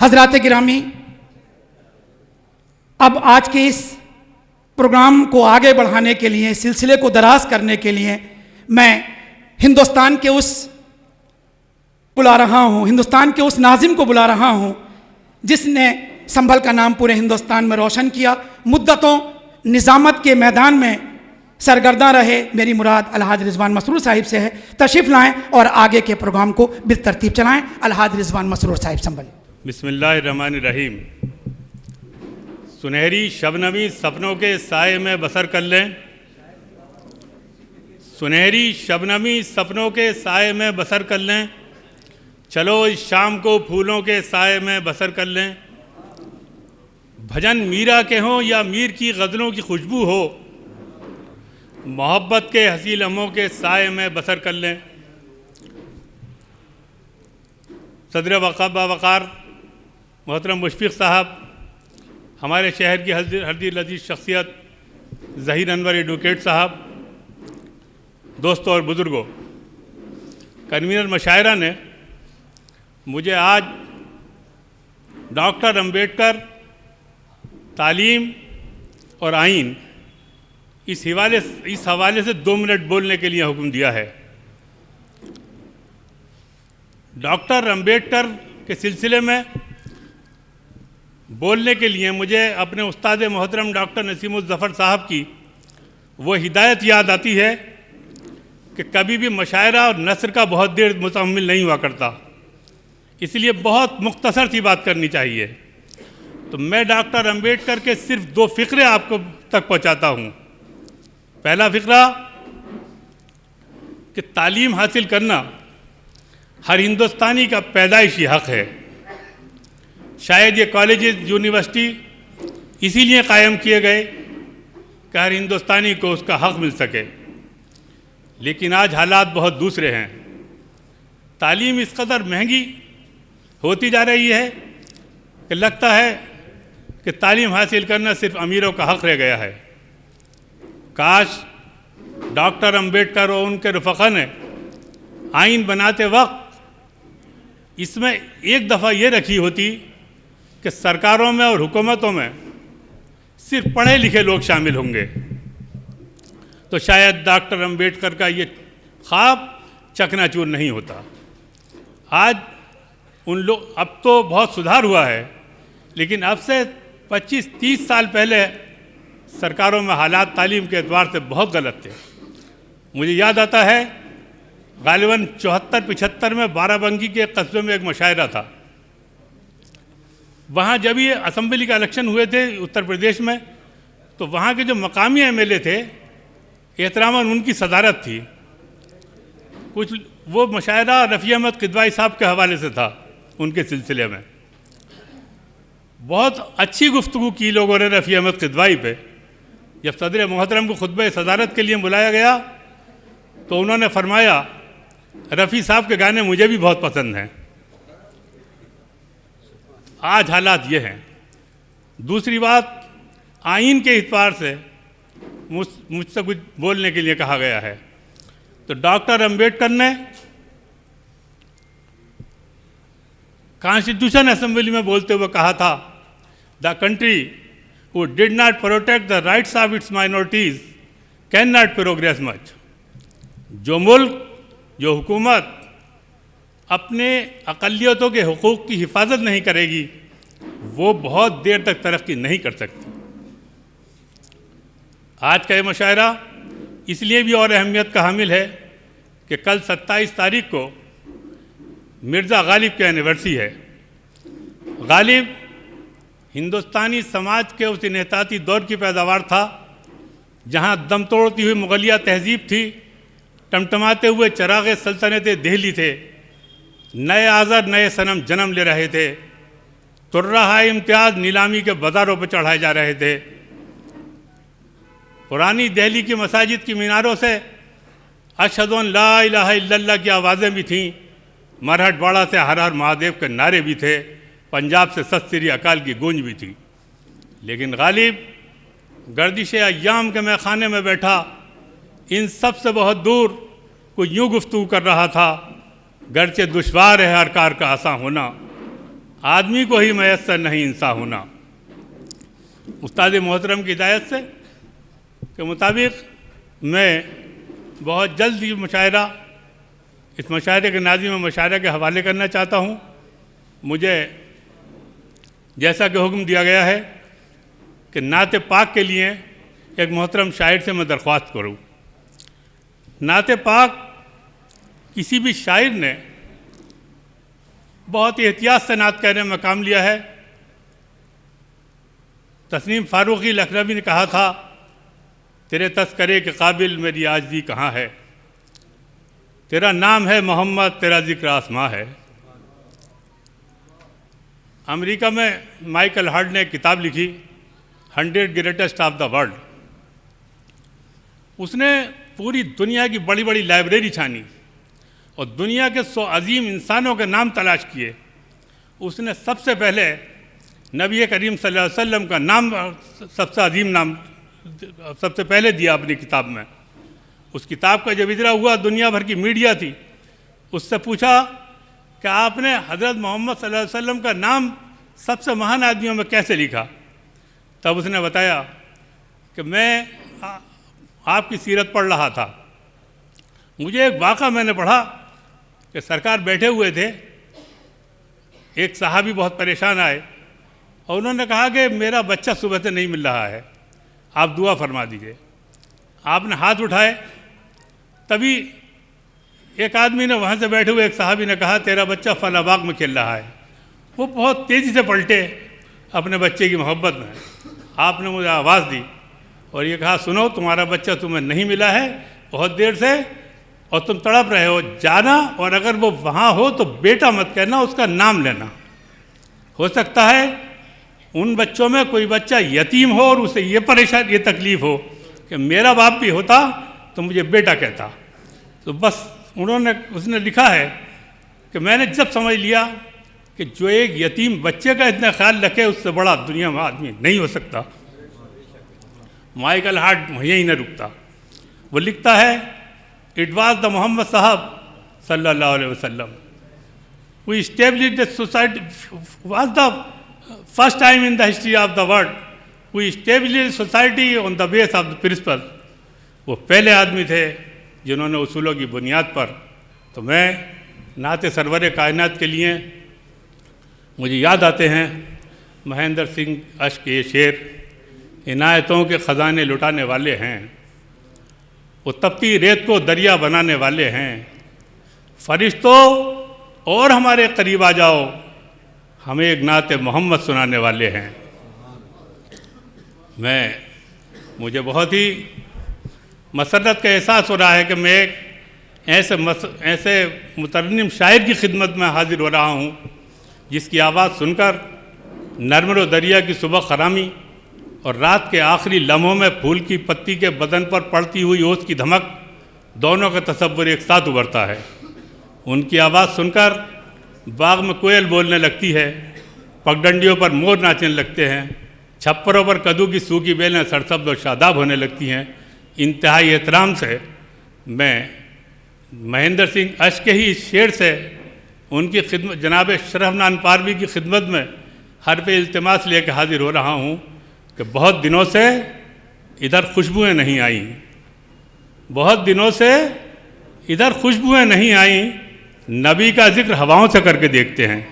हजरात गिरामी, अब आज के इस प्रोग्राम को आगे बढ़ाने के लिए, सिलसिले को दराज करने के लिए मैं हिंदुस्तान के उस नाजिम को बुला रहा हूँ जिसने संभल का नाम पूरे हिंदुस्तान में रोशन किया, मुद्दतों निज़ामत के मैदान में सरगर्दा रहे। मेरी मुराद अलहाज रिजवान मसरूर साहिब से है। तशरीफ़ लाएं और आगे के प्रोग्राम को बिलतरतीब चलाएं। अलहाज रिजवान मसरूर साहिब संभल। बिस्मिल्लाहिर्रहमानिर्रहीम। सुनहरी शबनमी सपनों के साए में बसर कर लें, सुनहरी शबनमी सपनों के साए में बसर कर लें, चलो इस शाम को फूलों के साए में बसर कर लें। भजन मीरा के हों या मीर की गज़लों की खुशबू हो, मोहब्बत के हसी लम्हों के साए में बसर कर लें। सदर वक़ार मोहतरम मुशफ़िक़ साहब, हमारे शहर की हरदी लजीज शख्सियत ज़हीर अनवर एडवोकेट साहब, दोस्तों और बुज़ुर्गों, कन्वीनर मशायरा ने मुझे आज डॉक्टर अम्बेडकर, तालीम और आइन इस हवाले से 2 मिनट बोलने के लिए हुक्म दिया है। डॉक्टर अम्बेडकर के सिलसिले में बोलने के लिए मुझे अपने उस्ताद मोहतरम डॉक्टर नसीमुज़्ज़फ़र साहब की वो हिदायत याद आती है कि कभी भी मशायरा और नस्र का बहुत देर मुतहम्मिल नहीं हुआ करता, इसलिए बहुत मुख्तसर सी बात करनी चाहिए। तो मैं डॉक्टर अम्बेडकर के सिर्फ 2 फ़िक्रे आपको तक पहुंचाता हूं। पहला फ़िक्रा कि तालीम हासिल करना हर हिंदुस्तानी का पैदाइशी हक़ है। शायद ये कॉलेजेस, यूनिवर्सिटी इसीलिए कायम किए गए कि हर हिंदुस्तानी को उसका हक़ मिल सके, लेकिन आज हालात बहुत दूसरे हैं। तालीम इस कदर महंगी होती जा रही है कि लगता है कि तालीम हासिल करना सिर्फ अमीरों का हक़ रह गया है। काश डॉक्टर अम्बेडकर और उनके रफ़क़ा ने आइन बनाते वक्त इसमें एक दफ़ा ये रखी होती कि सरकारों में और हुकूमतों में सिर्फ पढ़े लिखे लोग शामिल होंगे, तो शायद डॉक्टर अम्बेडकर का ये ख्वाब चकनाचूर नहीं होता। आज अब तो बहुत सुधार हुआ है, लेकिन अब से 25-30 साल पहले सरकारों में हालात तालीम के एतबार से बहुत गलत थे। मुझे याद आता है गालिबन 74-75 में बाराबंकी के कस्बे में एक मुशायरा था। वहाँ जब ये असम्बली का इलेक्शन हुए थे उत्तर प्रदेश में, तो वहाँ के जो मकामी एमएलए थे, एहतरामन उनकी सदारत थी। कुछ वो मुशायरा रफ़ी अहमद किदवाई साहब के हवाले से था। उनके सिलसिले में बहुत अच्छी गुफ्तगू की लोगों ने रफ़ी अहमद किदवाई पे। जब सदर मोहतरम को खुतबे सदारत के लिए बुलाया गया तो उन्होंने फरमाया, रफ़ी साहब के गाने मुझे भी बहुत पसंद हैं। आज हालात ये हैं। दूसरी बात, आइन के एतबार से मुझसे कुछ बोलने के लिए कहा गया है। तो डॉक्टर अम्बेडकर ने कॉन्स्टिट्यूशन असेंबली में बोलते हुए कहा था, the country who did not protect the rights of its minorities cannot progress much। जो मुल्क, जो हुकूमत अपने अक़लियतों के हुकूक़ की हिफाजत नहीं करेगी, वो बहुत देर तक तरक्की नहीं कर सकती। आज का ये मुशायरा इसलिए भी और अहमियत का हामिल है कि कल 27 तारीख को मिर्ज़ा गालिब की एनिवर्सरी है। गालिब हिंदुस्तानी समाज के उस इन्हिताती दौर की पैदावार था जहाँ दम तोड़ती हुई मुगलिया तहजीब थी, टमटमाते हुए चराग़ सल्तनत दिल्ली थे, नए आज़र नए सनम जन्म ले रहे थे, तुर्राह इम्तियाज़ नीलामी के बाज़ारों पर चढ़ाए जा रहे थे। पुरानी दिल्ली की मसाजिद की मीनारों से अशहदु अन ला इलाहा इल्लल्लाह की आवाज़ें भी थीं, मरहटवाड़ा से हर हर महादेव के नारे भी थे, पंजाब से सत श्री अकाल की गूंज भी थी। लेकिन गालिब गर्दिश अय्याम के मैखाने में बैठा इन सब से बहुत दूर कोई यूँ गुफ्तगू कर रहा था, गर्चे दुश्वार है हर कार का आसान होना, आदमी को ही मैसर नहीं इंसान होना। उस्ताद मोहतरम की हिदायत से के मुताबिक मैं बहुत जल्द ये मुशायरा, इस मुशायरे के नाज़िम में मुशायरे के हवाले करना चाहता हूँ। मुझे जैसा कि हुक्म दिया गया है कि नाते पाक के लिए एक मोहतरम शायर से मैं दरख्वास्त करूँ। नाते पाक किसी भी शायर ने बहुत ही एहतियात से नात कहने में काम लिया है। तस्नीम फारूकी लखनवी ने कहा था, तेरे तस्करे के काबिल मेरी आजिज़ी कहाँ है, तेरा नाम है मोहम्मद, तेरा जिक्र आसमां है। अमेरिका में माइकल हार्ड ने एक किताब लिखी, 100 ग्रेटेस्ट ऑफ द वर्ल्ड। उसने पूरी दुनिया की बड़ी बड़ी लाइब्रेरी छानी और दुनिया के 100 अजीम इंसानों के नाम तलाश किए। उसने सबसे पहले नबी करीम सल्लल्लाहु अलैहि वसल्लम का नाम सबसे अजीम नाम सबसे पहले दिया अपनी किताब में। उस किताब का जब इजरा हुआ, दुनिया भर की मीडिया थी, उससे पूछा कि आपने हज़रत मोहम्मद सल्लल्लाहु अलैहि वसल्लम का नाम सबसे महान आदमियों में कैसे लिखा। तब उसने बताया कि मैं आपकी सीरत पढ़ रहा था, मुझे एक वाक़ा मैंने पढ़ा कि सरकार बैठे हुए थे, एक सहाबी बहुत परेशान आए और उन्होंने कहा कि मेरा बच्चा सुबह से नहीं मिल रहा है, आप दुआ फरमा दीजिए। आपने हाथ उठाए, तभी एक आदमी ने, वहाँ से बैठे हुए एक साहबी ने कहा, तेरा बच्चा फला बाग में खेल रहा है। वो बहुत तेज़ी से पलटे अपने बच्चे की मोहब्बत में। आपने मुझे आवाज़ दी और ये कहा, सुनो, तुम्हारा बच्चा तुम्हें नहीं मिला है बहुत देर से और तुम तड़प रहे हो, जाना और अगर वो वहाँ हो तो बेटा मत कहना, उसका नाम लेना। हो सकता है उन बच्चों में कोई बच्चा यतीम हो और उसे ये परेशान, ये तकलीफ़ हो कि मेरा बाप भी होता तो मुझे बेटा कहता। तो बस उसने लिखा है कि मैंने जब समझ लिया कि जो एक यतीम बच्चे का इतना ख्याल रखे, उससे बड़ा दुनिया में आदमी नहीं हो सकता। माइकल हार्ट यहीं न रुकता, वो लिखता है, इट वाज द मोहम्मद साहब सल्लल्लाहु अलैहि वसल्लम we established the society, was the first time in the history of the world we established society on the base of the principle. वो पहले आदमी थे जिन्होंने उसूलों की बुनियाद पर। तो मैं नाते सरवर कायनात के लिए मुझे याद आते हैं महेंद्र सिंह अश्क के शेर, इनायतों के ख़जाने लुटाने वाले हैं, वो तपती रेत को दरिया बनाने वाले हैं, फरिश्तों और हमारे करीब आ जाओ, हमें एक नाते मोहम्मद सुनाने वाले हैं। मुझे बहुत ही मसरत का एहसास हो रहा है कि मैं एक ऐसे मुतरन्निम शायर की खिदमत में हाजिर हो रहा हूँ जिसकी आवाज़ सुनकर नरमरो दरिया की सुबह खरामी और रात के आखिरी लम्हों में फूल की पत्ती के बदन पर पड़ती हुई ओस की धमक, दोनों का तसव्वुर एक साथ उभरता है। उनकी आवाज़ सुनकर बाग में कोयल बोलने लगती है, पगडंडियों पर मोर नाचने लगते हैं, छप्परों पर कद्दू की सूखी बेलें सरसब्ज़ और शादाब होने लगती हैं। इंतहाई एहतराम से मैं महेंद्र सिंह अश्क के ही शेर से उनकी खिदमत, जनाब शरफनान पारवी की खिदमत में हर्फ इल्तिमास लेकर हाजिर हो रहा हूँ कि बहुत दिनों से इधर खुशबुएँ नहीं आईं, बहुत दिनों से इधर खुशबुएँ नहीं आईं, नबी का जिक्र हवाओं से करके देखते हैं।